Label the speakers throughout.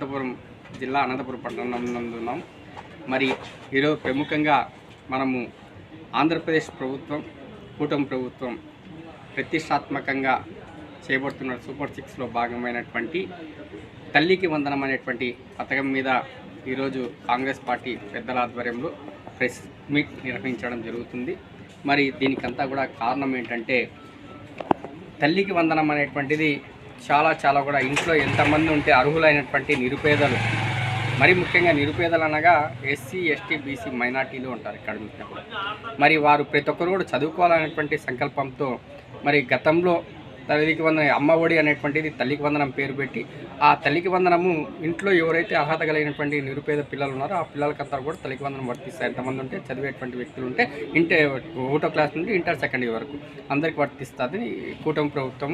Speaker 1: అనంతపురం జిల్లా అనంతపురం పట్టణం నందు ఉన్నాం. మరి ఈరోజు ప్రముఖంగా మనము ఆంధ్రప్రదేశ్ ప్రభుత్వం కూటమి ప్రభుత్వం ప్రతిష్టాత్మకంగా చేపడుతున్న సూపర్ 6లో భాగమైనటువంటి తల్లికి వందనం అనేటువంటి పథకం మీద ఈరోజు కాంగ్రెస్ పార్టీ పెద్దల ఆధ్వర్యంలో ప్రెస్ మీట్ నిర్వహించడం జరుగుతుంది. మరి దీనికంతా కూడా కారణం ఏంటంటే తల్లికి వందనం అనేటువంటిది చాలా కూడా ఇంట్లో ఎంతమంది ఉంటే అర్హులైనటువంటి నిరుపేదలు, మరి ముఖ్యంగా నిరుపేదలు అనగా ఎస్సీ ఎస్టీ బీసీ మైనార్టీలు ఉంటారు ఇక్కడ చూసినప్పుడు. మరి వారు ప్రతి ఒక్కరు కూడా చదువుకోవాలనేటువంటి సంకల్పంతో మరి గతంలో తల్లికి వందనం అమ్మ ఒడి అనేటువంటిది తల్లికి వందనం పేరు పెట్టి ఆ తల్లికి వందనము ఇంట్లో ఎవరైతే అర్హత కలిగినటువంటి నిరుపేద పిల్లలు ఉన్నారో ఆ పిల్లలకంతా కూడా తల్లికి వందనం వర్తిస్తారు. ఎంతమంది ఉంటే చదివేటువంటి వ్యక్తులు ఉంటే ఒకటో క్లాస్ నుండి ఇంటర్ సెకండ్ ఇయర్ వరకు అందరికి వర్తిస్తుంది. కూటమి ప్రభుత్వం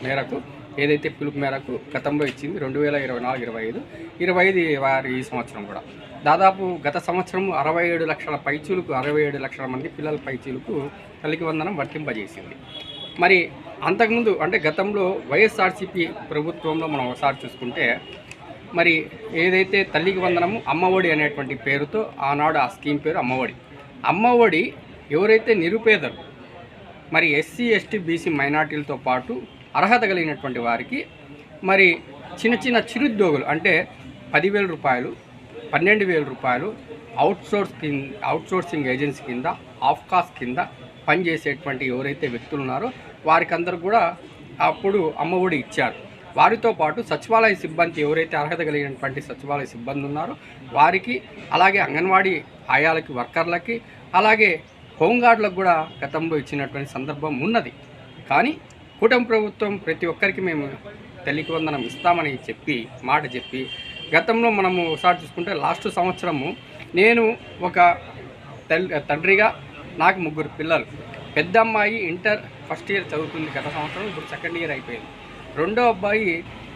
Speaker 1: మేరకు ఏదైతే పిలుపు మేరకు గతంలో ఇచ్చింది 2024-25 వారి ఈ సంవత్సరం కూడా దాదాపు గత సంవత్సరం 67 లక్షల పైచీలకు 67 లక్షల మంది పిల్లల పైచీలకు తల్లికి వందనం వర్తింపజేసింది. మరి అంతకుముందు అంటే గతంలో వైఎస్ఆర్సీపీ ప్రభుత్వంలో మనం ఒకసారి చూసుకుంటే మరి ఏదైతే తల్లికి వందనము అమ్మఒడి అనేటువంటి పేరుతో ఆనాడు ఆ స్కీమ్ పేరు అమ్మఒడి. అమ్మఒడి ఎవరైతే నిరుపేదలు మరి ఎస్సీ ఎస్టీ బీసీ మైనార్టీలతో పాటు అర్హత కలిగినటువంటి వారికి మరి చిన్న చిరుద్యోగులు అంటే 10,000 రూపాయలు 12,000 రూపాయలు అవుట్సోర్సింగ్ ఏజెన్సీ కింద ఆఫ్ కాస్ట్ కింద పనిచేసేటువంటి ఎవరైతే వ్యక్తులు ఉన్నారో వారికి అందరూ కూడా అప్పుడు అమ్మఒడి ఇచ్చారు. వారితో పాటు సచివాలయ సిబ్బంది ఎవరైతే అర్హత కలిగినటువంటి సచివాలయ సిబ్బంది ఉన్నారో వారికి, అలాగే అంగన్వాడీ ఆయాలకి వర్కర్లకి, అలాగే హోంగార్డులకు కూడా గతంలో ఇచ్చినటువంటి సందర్భం ఉన్నది. కానీ కూటమి ప్రభుత్వం ప్రతి ఒక్కరికి మేము తల్లికి వందనం ఇస్తామని మాట చెప్పి గతంలో మనము ఒకసారి చూసుకుంటే లాస్ట్ సంవత్సరము నేను ఒక తండ్రిగా నాకు 3 పిల్లలు. పెద్ద అమ్మాయి ఇంటర్ ఫస్ట్ ఇయర్ చదువుతుంది గత సంవత్సరం, ఇప్పుడు సెకండ్ ఇయర్ అయిపోయింది. రెండో అబ్బాయి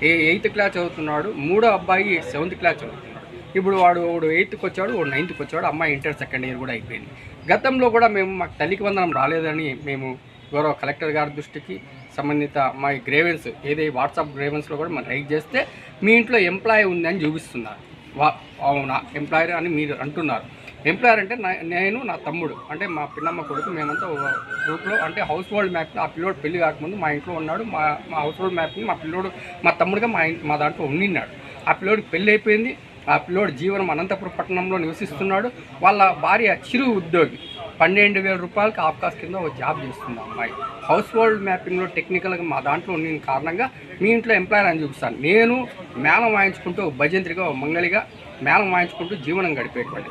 Speaker 1: 8th క్లాస్ చదువుతున్నాడు, మూడో అబ్బాయి 7th క్లాస్ చదువుతున్నాడు. ఇప్పుడు వాడు 8th వచ్చాడు, 9th వచ్చాడు, అమ్మాయి ఇంటర్ సెకండ్ ఇయర్ కూడా అయిపోయింది. గతంలో కూడా మాకు తల్లికి వందనం రాలేదని మేము గౌరవ కలెక్టర్ గారి దృష్టికి సంబంధిత మా గ్రేవెన్స్ వాట్సాప్ గ్రేవెన్స్లో కూడా మనం రైట్ చేస్తే మీ ఇంట్లో ఎంప్లాయీ ఉందని చూపిస్తున్నారు. అవునా ఎంప్లాయర్ అని మీరు అంటున్నారు. ఎంప్లాయర్ అంటే నేను నా తమ్ముడు అంటే మా పిన్నమ్మ కొడుకు మేమంతా గ్రూప్లో అంటే హౌస్ హోల్డ్ మ్యాప్ని ఆ పిల్లోడు పెళ్లి కాకముందు మా ఇంట్లో ఉన్నాడు. మా హౌస్ హోల్డ్ మ్యాప్ని మా తమ్ముడుగా మా దాంట్లో ఉండినాడు. ఆ పిల్లోడికి పెళ్ళి అయిపోయింది. ఆ పిల్లోడు జీవనం అనంతపురం పట్టణంలో నివసిస్తున్నాడు. వాళ్ళ భార్య చిరు ఉద్యోగి 12,000 రూపాయలకి ఆఫ్ కాస్ట్ కింద ఒక జాబ్ చేస్తుంది అమ్మాయి. హౌస్ హోల్డ్ మ్యాపింగ్లో టెక్నికల్గా మా దాంట్లో ఉన్న కారణంగా మీ ఇంట్లో ఎంప్లాయర్ అని చూపిస్తాను. నేను మేళం వాయించుకుంటూ భజంత్రిగా మంగళిగా మేళం వాయించుకుంటూ జీవనం గడిపేటువంటి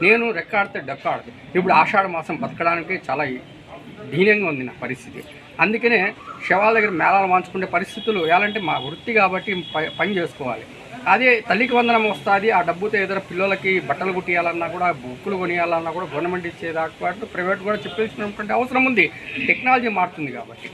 Speaker 1: నేను రెక్కాడితే డక్కాడదు. ఇప్పుడు ఆషాఢ మాసం బతకడానికి చాలా దీనంగా ఉంది నా పరిస్థితి. అందుకనే శవాల దగ్గర మేళాలు వాయించుకునే పరిస్థితులు ఎలాంటి మా వృత్తి కాబట్టి పని చేసుకోవాలి. అదే తల్లికి వందనం వస్తుంది, ఆ డబ్బుతో ఏదైనా పిల్లలకి బట్టలు కుట్టియాలన్నా కూడా బుక్కులు కొనియాలన్నా కూడా గవర్నమెంట్ ఇచ్చేదాకా ప్రైవేట్ కూడా చెప్పేసినటువంటి అవసరం ఉంది. టెక్నాలజీ మారుతుంది కాబట్టి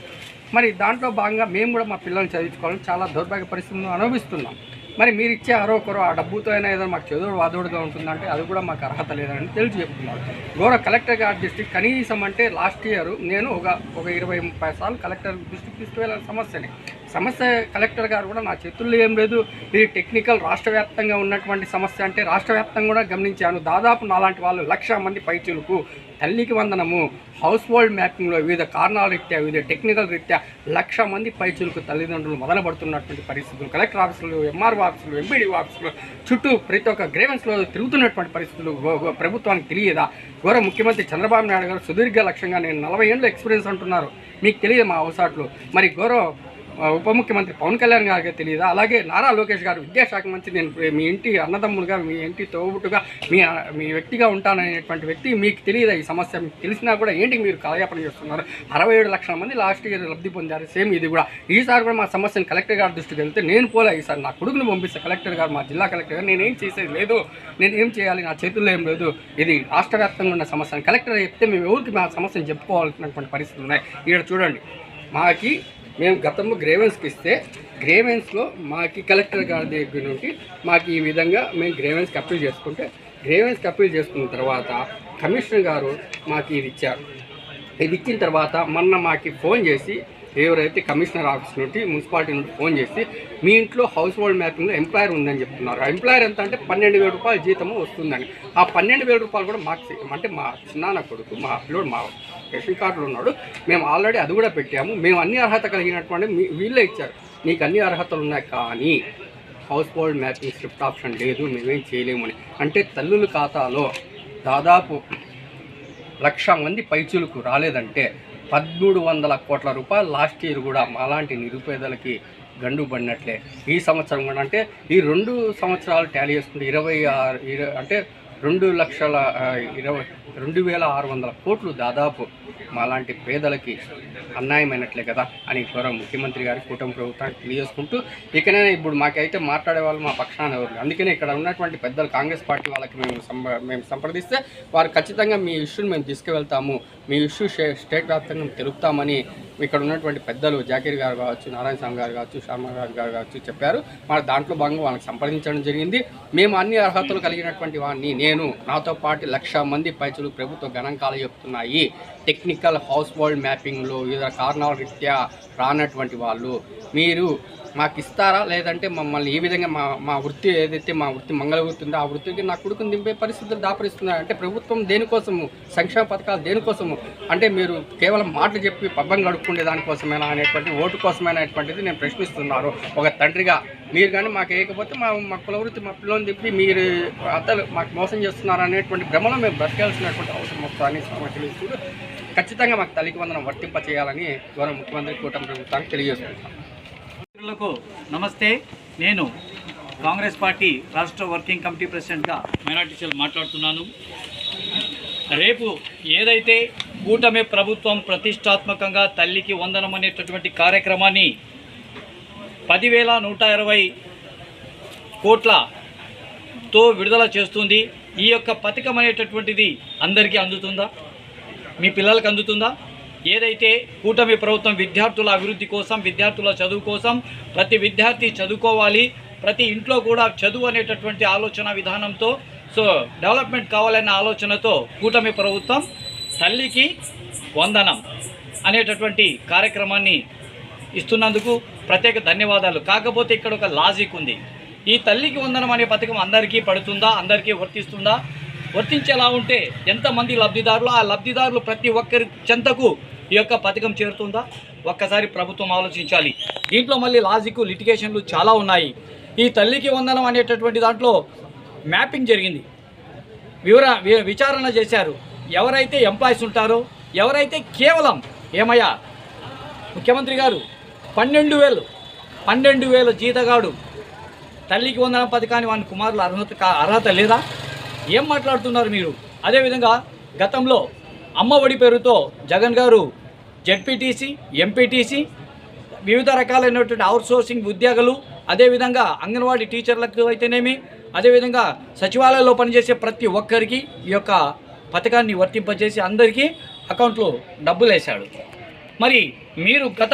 Speaker 1: మరి దాంట్లో భాగంగా మేము కూడా మా పిల్లల్ని చదివించుకోవాలని చాలా దౌర్భాగ్య పరిస్థితులను అనుభవిస్తున్నాం. మరి మీరు ఇచ్చే అరొకరు ఆ డబ్బుతో అయినా ఏదైనా మాకు చదువు వాదోడుగా ఉంటుందంటే అది కూడా మాకు అర్హత లేదని తెలిసి చెప్తున్నారు. గౌరవ కలెక్టర్ గారి దృష్టికి కనీసం అంటే లాస్ట్ ఇయర్ నేను ఒక 20-30 సార్లు కలెక్టర్ దృష్టికి తీసుకువెళ్ళిన సమస్య కలెక్టర్ గారు కూడా నా చేతుల్లో ఏం లేదు, ఇది టెక్నికల్ రాష్ట్ర వ్యాప్తంగా ఉన్నటువంటి సమస్య అంటే రాష్ట్ర వ్యాప్తంగా కూడా గమనించాను. దాదాపు నాలాంటి వాళ్ళు 1,00,000 మంది పైచీలకు తల్లికి వందనము హౌస్ హోల్డ్ మ్యాపింగ్లో వివిధ కారణాల రీత్యా వివిధ టెక్నికల్ రీత్యా 1,00,000 మంది పైచీలకు తల్లిదండ్రులు మొదలుపడుతున్నటువంటి పరిస్థితులు, కలెక్టర్ ఆఫీసులు, ఎంఆర్ఓ ఆఫీసులు, ఎంపీడీ ఆఫీసులు చుట్టూ ప్రతి ఒక్క గ్రేవెన్స్లో తిరుగుతున్నటువంటి పరిస్థితులు ప్రభుత్వానికి తెలియదా? గౌరవ ముఖ్యమంత్రి చంద్రబాబు నాయుడు గారు సుదీర్ఘ లక్ష్యంగా నేను 40 ఏళ్ళ ఎక్స్పీరియన్స్ అంటున్నారు, మీకు తెలియదు మా అవసాట్లు. మరి గౌరవ ఉప ముఖ్యమంత్రి పవన్ కళ్యాణ్ గారికి తెలియదా? అలాగే నారా లోకేష్ గారు విద్యాశాఖ మంత్రి, నేను మీ ఇంటి అన్నదమ్ములుగా మీ ఇంటి తోబుట్టుగా మీ వ్యక్తిగా ఉంటాననేటువంటి వ్యక్తి, మీకు తెలియదా ఈ సమస్య? మీకు తెలిసినా కూడా ఏంటి మీరు కాలయాపన చేస్తున్నారు? 67 లక్షల మంది లాస్ట్ ఇయర్ లబ్ధి పొందారు. సేమ్ ఇది కూడా ఈసారి కూడా మా సమస్యను కలెక్టర్ గారి దృష్టికి వెళ్తే నేను పోలే, ఈసారి నా కొడుకును పంపిస్తే కలెక్టర్ గారు, మా జిల్లా కలెక్టర్ గారు, నేనేం చేసేది లేదు, నేనేం చేయాలి, నా చేతుల్లో ఏం లేదు, ఇది రాష్ట్ర వ్యాప్తంగా ఉన్న సమస్యను కలెక్టర్ చెప్తే మేము ఎవరికి మా సమస్యను చెప్పుకోవాల్సినటువంటి పరిస్థితులు ఉన్నాయి. ఇక్కడ చూడండి, మేము గతంలో గ్రేవెన్స్కి ఇస్తే గ్రేవెన్స్లో మాకు కలెక్టర్ గారి దగ్గర నుండి మాకు ఈ విధంగా మేము గ్రేవెన్స్కి అప్పీల్ చేసుకున్న తర్వాత కమిషనర్ గారు మాకు ఇది ఇచ్చారు. ఇది ఇచ్చిన తర్వాత మొన్న మాకు ఫోన్ చేసి ఎవరైతే కమిషనర్ ఆఫీస్ నుండి మున్సిపాలిటీ నుండి ఫోన్ చేసి మీ ఇంట్లో హౌస్ హోల్డ్ మ్యాపింగ్లో ఎంప్లాయర్ ఉందని చెప్తున్నారు. ఆ ఎంప్లాయర్ ఎంత అంటే 12,000 రూపాయలు జీతము వస్తుందని. ఆ 12,000 రూపాయలు కూడా మాకు అంటే మా చిన్నాన్న కొడుకు మా పిల్లోడు మా రేషన్ కార్డులో ఉన్నాడు. మేము ఆల్రెడీ అది కూడా పెట్టాము. మేము అన్ని అర్హత కలిగినటువంటి వీళ్ళే ఇచ్చారు. నీకు అన్ని అర్హతలు ఉన్నాయి కానీ house hold mapping script option లేదు, మేమేం చేయలేమని. అంటే తల్లుల ఖాతాలో దాదాపు 1,00,000 మంది పైచులకు రాలేదంటే 1,300 కోట్ల రూపాయలు లాస్ట్ ఇయర్ కూడా మాలాంటి నిరుపేదలకి గండు పడినట్లే. ఈ సంవత్సరం కూడా అంటే ఈ 2 సంవత్సరాలు టాలీ చేసుకుంటే 26 అంటే 2,20,600 కోట్లు దాదాపు మాలాంటి పేదలకి అన్యాయమైనట్లే కదా అని గౌరవ ముఖ్యమంత్రి గారి కూటమి ప్రభుత్వానికి తెలియజేసుకుంటూ ఇకనైనా ఇప్పుడు మాకైతే మాట్లాడే వాళ్ళు మా పక్షాన ఎవరు. అందుకనే ఇక్కడ ఉన్నటువంటి పెద్దలు కాంగ్రెస్ పార్టీ వాళ్ళకి మేము సంప్రదిస్తే వారు ఖచ్చితంగా మీ ఇష్యూని మేము తీసుకువెళ్తాము, మీ ఇష్యూ స్టేట్ వ్యాప్తంగా తెలుపుతామని ఇక్కడ ఉన్నటువంటి పెద్దలు జాకీర్ గారు కావచ్చు, నారాయణ స్వామి గారు కావచ్చు, శర్మ గారు కావచ్చు చెప్పారు. మన దాంట్లో భాగంగా వాళ్ళకి సంప్రదించడం జరిగింది. మేము అన్ని అర్హతలు కలిగినటువంటి వాడిని, నేను నాతో పాటు 1,00,000 మంది పైచులు ప్రభుత్వ గణాంకాలు చెప్తున్నాయి. టెక్నికల్ హౌస్ హోల్డ్ మ్యాపింగ్లో వివిధ కారణాల రీత్యా రానటువంటి వాళ్ళు మీరు మాకు ఇస్తారా, లేదంటే మమ్మల్ని ఈ విధంగా మా వృత్తి ఏదైతే మా వృత్తి మంగళ వృత్తి ఉందో ఆ వృత్తికి నా కొడుకుని దింపే పరిస్థితులు దాపరిస్తున్నారు. అంటే ప్రభుత్వం దేనికోసము, సంక్షేమ పథకాలు దేనికోసము, అంటే మీరు కేవలం మాటలు చెప్పి పబ్బం గడుపుకునే దానికోసమేనా అనేటువంటి ఓటు కోసమైనటువంటిది నేను ప్రశ్నిస్తున్నాను. ఒక తండ్రిగా మీరు కానీ మాకు వేయకపోతే మా కులవృత్తి మా పిల్లల్ని తిప్పి మీరు అద్దలు మాకు మోసం చేస్తున్నారు అనేటువంటి భ్రమలో మేము బ్రతకాల్సినటువంటి అవసరం వస్తుందని తెలియజేస్తూ ఖచ్చితంగా మాకు తల్లికి వందనం వర్తింప చేయాలని గౌరవ ముఖ్యమంత్రి కూటమి ప్రభుత్వానికి తెలియజేస్తున్నాను.
Speaker 2: మిత్రులకు నమస్తే. నేను కాంగ్రెస్ పార్టీ రాష్ట్ర వర్కింగ్ కమిటీ ప్రెసిడెంట్గా మైనార్టీ సెల్ మాట్లాడుతున్నాను. రేపు ఏదైతే కూటమి ప్రభుత్వం ప్రతిష్టాత్మకంగా తల్లికి వందనం అనేటటువంటి కార్యక్రమాన్ని 10,120 కోట్లతో విడుదల చేస్తుంది. ఈ యొక్క పథకం అనేటటువంటిది అందరికీ అందుతుందా? మీ పిల్లలకు అందుతుందా? ఏదైతే కూటమి ప్రభుత్వం విద్యార్థుల అభివృద్ధి కోసం, విద్యార్థుల చదువు కోసం, ప్రతి విద్యార్థి చదువుకోవాలి, ప్రతి ఇంట్లో కూడా చదువు అనేటటువంటి ఆలోచన విధానంతో డెవలప్మెంట్ కావాలనే ఆలోచనతో కూటమి ప్రభుత్వం తల్లికి వందనం అనేటటువంటి కార్యక్రమాన్ని ఇస్తున్నందుకు ప్రత్యేక ధన్యవాదాలు. కాకపోతే ఇక్కడ ఒక లాజిక్ ఉంది. ఈ తల్లికి వందనం అనే పథకం అందరికీ పడుతుందా, అందరికీ వర్తిస్తుందా? వర్తించేలా ఉంటే ఎంతమంది లబ్ధిదారులు, ఆ లబ్ధిదారులు ప్రతి ఒక్కరి చెంతకు ఈ యొక్క పథకం చేరుతుందా? ఒక్కసారి ప్రభుత్వం ఆలోచించాలి. దీంట్లో మళ్ళీ లాజిక్ లిటిగేషన్లు చాలా ఉన్నాయి. ఈ తల్లికి వందనం అనేటటువంటి దాంట్లో మ్యాపింగ్ జరిగింది, విచారణ చేశారు. ఎవరైతే ఎంప్లాయీస్ ఉంటారో, ఎవరైతే కేవలం ఏమయ్యా ముఖ్యమంత్రి గారు 12,000 జీతగాడు తల్లికి వందనం పథకాన్ని వాని కుమారుల అర్హత లేదా? ఏం మాట్లాడుతున్నారు మీరు? అదేవిధంగా గతంలో అమ్మఒడి పేరుతో జగన్ గారు జెడ్పీటీసీ, ఎంపీటీసీ, వివిధ రకాలైనటువంటి అవుట్సోర్సింగ్ ఉద్యోగులు, అదేవిధంగా అంగన్వాడీ టీచర్లకు అయితేనేమి, అదేవిధంగా సచివాలయంలో పనిచేసే ప్రతి ఒక్కరికి ఈ యొక్క పథకాన్ని వర్తింపజేసి అందరికీ అకౌంట్లో డబ్బులు వేశాడు. మరి మీరు గత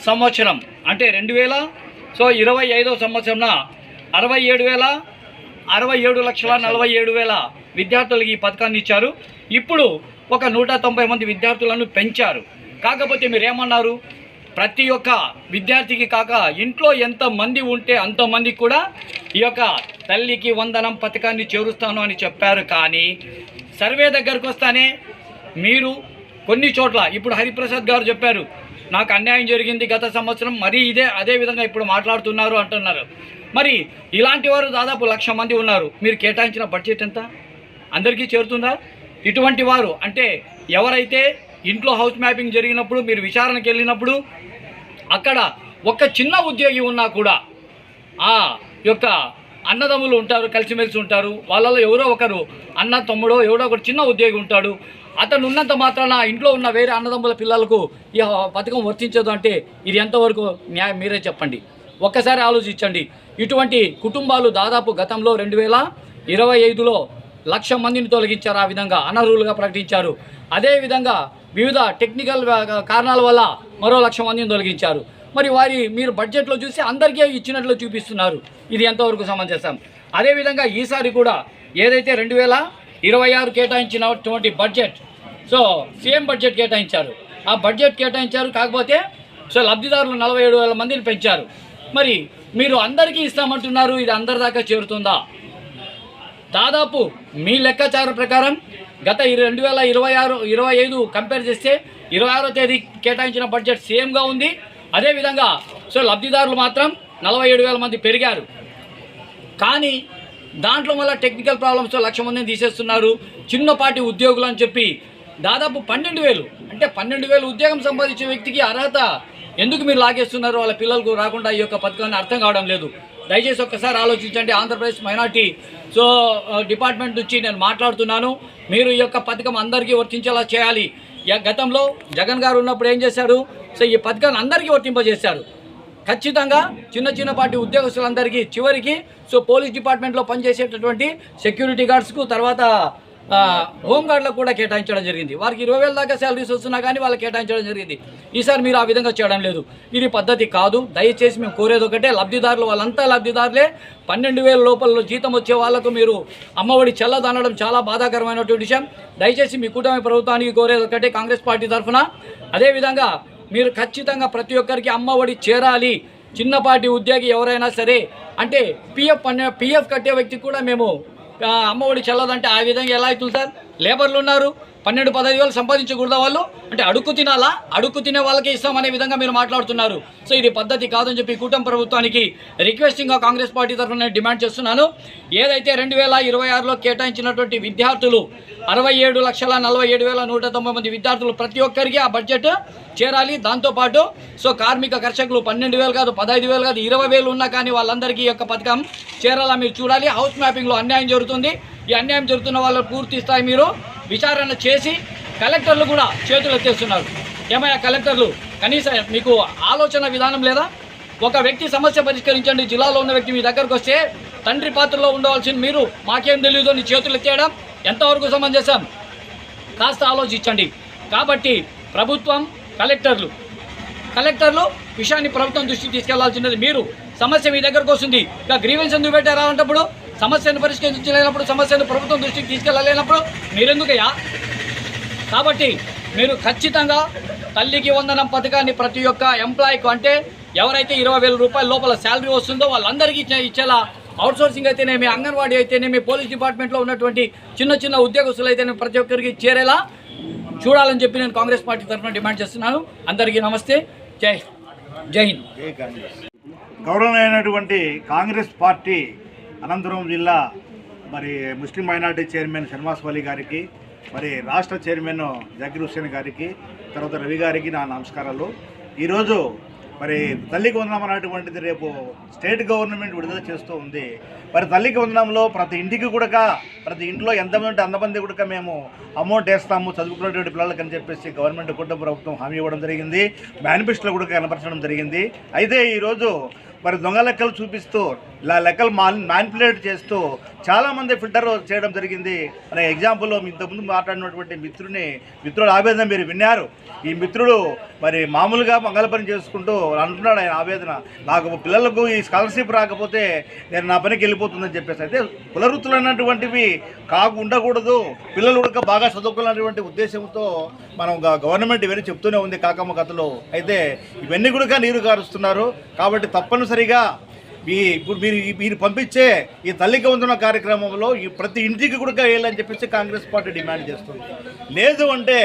Speaker 2: సంవత్సరం అంటే 2025వ సంవత్సరంన 67,47,47,000 విద్యార్థులకి ఈ పథకాన్ని ఇచ్చారు. ఇప్పుడు ఒక 190 మంది విద్యార్థులను పెంచారు. కాకపోతే మీరేమన్నారు? ప్రతి ఒక్క విద్యార్థికి కాక ఇంట్లో ఎంతమంది ఉంటే అంతమందికి కూడా ఈ యొక్క తల్లికి వందనం పథకాన్ని చేరుస్తాను అని చెప్పారు. కానీ సర్వే దగ్గరకు వస్తానే మీరు కొన్ని చోట్ల ఇప్పుడు హరిప్రసాద్ గారు చెప్పారు, నాకు అన్యాయం జరిగింది గత సంవత్సరం, మరీ అదే విధంగా ఇప్పుడు మాట్లాడుతున్నారు అంటున్నారు. మరి ఇలాంటి వారు దాదాపు 1,00,000 మంది ఉన్నారు. మీరు కేటాయించిన బడ్జెట్ ఎంత? అందరికీ చేరుతుందా? ఇటువంటి వారు అంటే ఎవరైతే ఇంట్లో హౌస్ మ్యాపింగ్ జరిగినప్పుడు మీరు విచారణకు వెళ్ళినప్పుడు అక్కడ ఒక చిన్న ఉద్యోగి ఉన్నా కూడా ఆ యొక్క అన్నదమ్ములు ఉంటారు, కలిసిమెలిసి ఉంటారు. వాళ్ళలో ఎవరో ఒకరు అన్న తమ్ముడో ఎవడో ఒకరు చిన్న ఉద్యోగి ఉంటాడు. అతను ఉన్నంత మాత్రాన ఇంట్లో ఉన్న వేరే అన్నదమ్ముల పిల్లలకు ఈ పథకం వర్తించదు అంటే ఇది ఎంతవరకు న్యాయం? మీరే చెప్పండి. ఒక్కసారి ఆలోచించండి. ఇటువంటి కుటుంబాలు దాదాపు గతంలో 2025లో 1,00,000 మందిని తొలగించారు. ఆ విధంగా అనర్హులుగా ప్రకటించారు. అదేవిధంగా వివిధ టెక్నికల్ కారణాల వల్ల మరో 1,00,000 మందిని తొలగించారు. మరి మీరు బడ్జెట్లో చూసి అందరికీ ఇచ్చినట్లు చూపిస్తున్నారు. ఇది ఎంతవరకు సమంజసం? అదేవిధంగా ఈసారి కూడా ఏదైతే 2026 కేటాయించినటువంటి బడ్జెట్, సేమ్ బడ్జెట్ కేటాయించారు. ఆ బడ్జెట్ కేటాయించారు. కాకపోతే సో లబ్ధిదారులు 47,000 మందిని పెంచారు. మరి మీరు అందరికీ ఇస్తామంటున్నారు, ఇది అందరి దాకా చేరుతుందా? దాదాపు మీ లెక్కాచారం ప్రకారం గత 2026-25 కంపేర్ చేస్తే 26వ తేదీ కేటాయించిన బడ్జెట్ సేమ్గా ఉంది. అదేవిధంగా సో లబ్ధిదారులు మాత్రం 47,000 మంది పెరిగారు. కానీ దాంట్లో మళ్ళీ టెక్నికల్ ప్రాబ్లమ్స్తో 1,00,000 మందిని తీసేస్తున్నారు. చిన్నపాటి ఉద్యోగులు అని చెప్పి దాదాపు 12,000 అంటే 12,000 ఉద్యోగం సంపాదించే వ్యక్తికి అర్హత ఎందుకు మీరు లాగేస్తున్నారు? వాళ్ళ పిల్లలకు రాకుండా ఈ యొక్క పథకాన్ని అర్థం కావడం లేదు. దయచేసి ఒక్కసారి ఆలోచించండి. ఆంధ్రప్రదేశ్ మైనార్టీ సో డిపార్ట్మెంట్ నుంచి నేను మాట్లాడుతున్నాను. మీరు ఈ యొక్క పథకం అందరికీ వర్తించేలా చేయాలి. గతంలో జగన్ గారు ఉన్నప్పుడు ఏం చేశారు? సో ఈ పథకాన్ని అందరికీ వర్తింపజేశారు. ఖచ్చితంగా చిన్నపాటి ఉద్యోగస్తులందరికీ చివరికి సో పోలీస్ డిపార్ట్మెంట్లో పనిచేసేటటువంటి సెక్యూరిటీ గార్డ్స్కు తర్వాత హోంగార్డులకు కూడా కేటాయించడం జరిగింది. వారికి 20,000 దాకా శాలరీస్ వస్తున్నా కానీ వాళ్ళకి కేటాయించడం జరిగింది. ఈసారి మీరు ఆ విధంగా చేయడం లేదు. ఇది పద్ధతి కాదు. దయచేసి మేము కోరేది ఒకటే, లబ్ధిదారులు వాళ్ళంతా లబ్ధిదారులే. 12,000 లోపల జీతం వచ్చే వాళ్లకు మీరు అమ్మఒడి చెల్లదనడం చాలా బాధాకరమైనటువంటి విషయం. దయచేసి మీ కూటమి ప్రభుత్వానికి కోరేది ఒకటే కాంగ్రెస్ పార్టీ తరఫున. అదేవిధంగా మీరు ఖచ్చితంగా ప్రతి ఒక్కరికి అమ్మఒడి చేరాలి. చిన్నపాటి ఉద్యోగి ఎవరైనా సరే అంటే పిఎఫ్ కట్టే వ్యక్తికి కూడా మేము అమ్మఒడి చెల్లదంటే ఆ విధంగా ఎలా అవుతుంది సార్? లేబర్లు ఉన్నారు, 12-15 సంపాదించకూడదా వాళ్ళు? అంటే అడుక్కు తినాలా? అడుక్కు తినే వాళ్ళకి ఇస్తామనే విధంగా మీరు మాట్లాడుతున్నారు. సో ఇది పద్ధతి కాదని చెప్పి కూటమి ప్రభుత్వానికి రిక్వెస్టింగ్గా కాంగ్రెస్ పార్టీ తరఫున నేను డిమాండ్ చేస్తున్నాను. ఏదైతే 2026లో కేటాయించినటువంటి విద్యార్థులు 67,47,190 మంది విద్యార్థులు ప్రతి ఒక్కరికి ఆ బడ్జెట్ చేరాలి. దాంతోపాటు సో కార్మిక కర్షకులు 12,000 కాదు, 15,000 కాదు, 20,000 ఉన్నా కానీ వాళ్ళందరికీ ఈ యొక్క పథకం చేరాలా మీరు చూడాలి. హౌస్ మ్యాపింగ్లో అన్యాయం జరుగుతుంది. ఈ అన్యాయం జరుగుతున్న వాళ్ళు పూర్తి స్థాయి మీరు విచారణ చేసి కలెక్టర్లు కూడా చేతులు ఎత్తేస్తున్నారు. ఏమయ్యా కలెక్టర్లు, కనీసం మీకు ఆలోచన విధానం లేదా? ఒక వ్యక్తి సమస్య పరిష్కరించండి. జిల్లాలో ఉన్న వ్యక్తి మీ దగ్గరకు వస్తే తండ్రి పాత్రలో ఉండవలసిన మీరు మాకేం తెలియదు నీ చేతులు ఎత్తేయడం ఎంతవరకు సమంజసం? కాస్త ఆలోచించండి. కాబట్టి ప్రభుత్వం కలెక్టర్లు విషయాన్ని ప్రభుత్వం దృష్టికి తీసుకెళ్లాల్సినది. మీరు సమస్య మీ దగ్గరకు వస్తుంది, ఇక గ్రీవెన్స్ ఎందుకు పెట్టారా అంటప్పుడు, సమస్యను పరిష్కరించలేనప్పుడు, సమస్యను ప్రభుత్వం దృష్టికి తీసుకెళ్ళలేనప్పుడు మీరెందుకయ్యా? కాబట్టి మీరు ఖచ్చితంగా తల్లికి వందనం పథకాన్ని ప్రతి ఒక్క ఎంప్లాయీకు అంటే ఎవరైతే 20,000 రూపాయల లోపల శాలరీ వస్తుందో వాళ్ళందరికీ ఇచ్చేలా, అవుట్సోర్సింగ్ అయితేనేమి, అంగన్వాడీ అయితేనేమి, పోలీస్ డిపార్ట్మెంట్లో ఉన్నటువంటి చిన్న ఉద్యోగస్తులు అయితేనేమి ప్రతి ఒక్కరికి చేరేలా చూడాలని చెప్పి నేను కాంగ్రెస్ పార్టీ తరఫున డిమాండ్ చేస్తున్నాను. అందరికీ నమస్తే. జై హింద్.
Speaker 3: గౌరవమైనటువంటి కాంగ్రెస్ పార్టీ అనంతపురం జిల్లా మరి ముస్లిం మైనార్టీ చైర్మన్ షర్మాస్ వలీ గారికి, మరి రాష్ట్ర చైర్మన్ జకీర్ హుస్సేన్ గారికి, తర్వాత రవి గారికి నా నమస్కారాలు. ఈరోజు మరి తల్లికి వందనం అనేటువంటిది రేపు స్టేట్ గవర్నమెంట్ విడుదల చేస్తూ ఉంది. మరి తల్లికి వందనంలో ప్రతి ఇంటికి కూడా, ప్రతి ఇంట్లో ఎంతమంది అంతమంది కూడా మేము అమౌంట్ వేస్తాము చదువుకున్నటువంటి పిల్లలకి అని చెప్పేసి గవర్నమెంట్ కూటమి ప్రభుత్వం హామీ ఇవ్వడం జరిగింది. మేనిఫెస్టోలో కూడా కనపరచడం జరిగింది. అయితే ఈరోజు మరి దొంగ లెక్కలు చూపిస్తూ ఇలా లెక్కలు మ్యానిపులేట్ చేస్తూ చాలామంది ఫిల్టర్ చేయడం జరిగింది. అనే ఎగ్జాంపుల్లో ఇంతకుముందు మాట్లాడినటువంటి మిత్రుడు ఆవేదన మీరు విన్నారు. ఈ మిత్రుడు మరి మామూలుగా మంగళ పని చేసుకుంటూ అంటున్నాడు ఆయన ఆవేదన, నాకు పిల్లలకు ఈ స్కాలర్షిప్ రాకపోతే నేను నా పనికి వెళ్ళిపోతుందని చెప్పేసి. అయితే కులవృత్తులు అన్నటువంటివి ఉండకూడదు, పిల్లలు కూడా బాగా చదువుకున్నటువంటి ఉద్దేశంతో మనం గవర్నమెంట్ ఇవన్నీ చెప్తూనే ఉంది కాకమ్మ కథలో. అయితే ఇవన్నీ కూడా నీరు కారుస్తున్నారు. కాబట్టి తప్పనిసరిగా ఇప్పుడు మీరు పంపించే ఈ తల్లికి వందన కార్యక్రమంలో ఈ ప్రతి ఇంటికి కూడా వేయాలని చెప్పేసి కాంగ్రెస్ పార్టీ డిమాండ్ చేస్తుంది. లేదు అంటే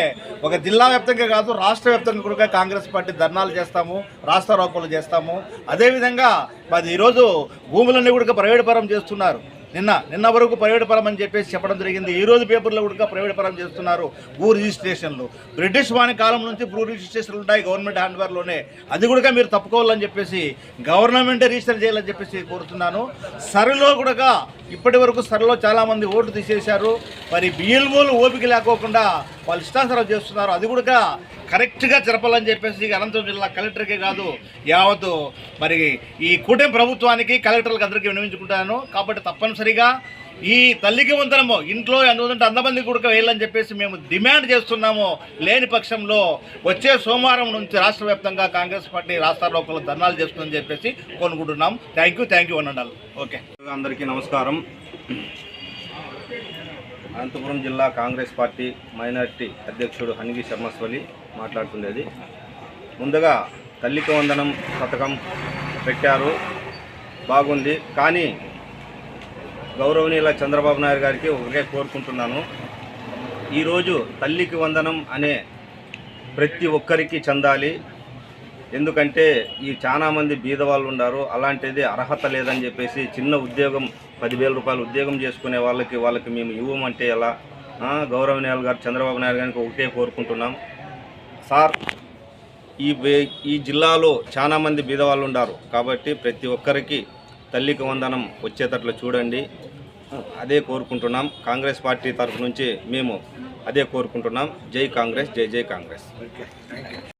Speaker 3: ఒక జిల్లా వ్యాప్తంగా కాదు, రాష్ట్ర వ్యాప్తంగా కూడా కాంగ్రెస్ పార్టీ ధర్నాలు చేస్తాము, రాస్తారోకోలు చేస్తాము. అదేవిధంగా మరి ఈరోజు భూములన్నీ కూడా ప్రైవేట్ పరం చేస్తున్నారు. నిన్న వరకు ప్రైవేట్ పరం అని చెప్పేసి చెప్పడం జరిగింది. ఈరోజు పేపర్లో కూడా ప్రైవేట్ పరం చేస్తున్నారు. భూ రిజిస్ట్రేషన్లు బ్రిటిష్ వాణి కాలం నుంచి భూ రిజిస్ట్రేషన్లు ఉంటాయి గవర్నమెంట్ హ్యాండ్ఓవర్లోనే, అది కూడా మీరు తప్పుకోవాలని చెప్పేసి గవర్నమెంటే రిజిస్టర్ చేయాలని చెప్పేసి కోరుతున్నాను. సరిలో కూడా ఇప్పటి వరకు సరిలో చాలామంది ఓట్లు తీసేశారు. మరి బిఎల్ఓలు ఓపిక లేకోకుండా వాళ్ళు ఇష్టానుసారం చేస్తున్నారు. అది కూడా కరెక్ట్గా జరపాలని చెప్పేసి అనంతపురం జిల్లా కలెక్టర్కే కాదు యావత్తు మరి ఈ కూటమి ప్రభుత్వానికి కలెక్టర్లకు అందరికీ విన్నవించుకుంటాను. కాబట్టి తప్పనిసరిగా ఈ తల్లికి వందనము ఇంట్లో ఎందుకంటే 100 మంది కూడా వేయాలని చెప్పేసి మేము డిమాండ్ చేస్తున్నాము. లేని పక్షంలో వచ్చే సోమవారం నుంచి రాష్ట్ర వ్యాప్తంగా కాంగ్రెస్ పార్టీ రాస్తారోకోలు ధర్నాలు చేస్తుందని చెప్పేసి కోరుకుంటున్నాం. Thank you అనండాలి. ఓకే,
Speaker 4: అందరికీ నమస్కారం. అనంతపురం జిల్లా కాంగ్రెస్ పార్టీ మైనార్టీ అధ్యక్షుడు హనీగి షర్మాస్ వలీ మాట్లాడుతుండేది. ముందుగా తల్లికి వందనం పథకం పెట్టారు, బాగుంది. కానీ గౌరవనీయుల చంద్రబాబు నాయుడు గారికి ఒకటే కోరుకుంటున్నాను, ఈరోజు తల్లికి వందనం అనే ప్రతి ఒక్కరికి చెందాలి. ఎందుకంటే ఈ చాలామంది బీదవాళ్ళు ఉన్నారు, అలాంటిది అర్హత లేదని చెప్పేసి చిన్న ఉద్యోగం 10,000 రూపాయలు ఉద్యోగం చేసుకునే వాళ్ళకి మేము ఇవ్వమంటే ఎలా? గౌరవనీయులు గారు చంద్రబాబు నాయుడు గారికి ఒకటే కోరుకుంటున్నాం సార్, ఈ జిల్లాలో చాలామంది బీదవాళ్ళు ఉన్నారు కాబట్టి ప్రతి ఒక్కరికి తల్లికి వందనం వచ్చేటట్లు చూడండి, అదే కోరుకుంటున్నాం. కాంగ్రెస్ పార్టీ తరఫు నుంచి మేము అదే కోరుకుంటున్నాం. జై కాంగ్రెస్, జై జై కాంగ్రెస్.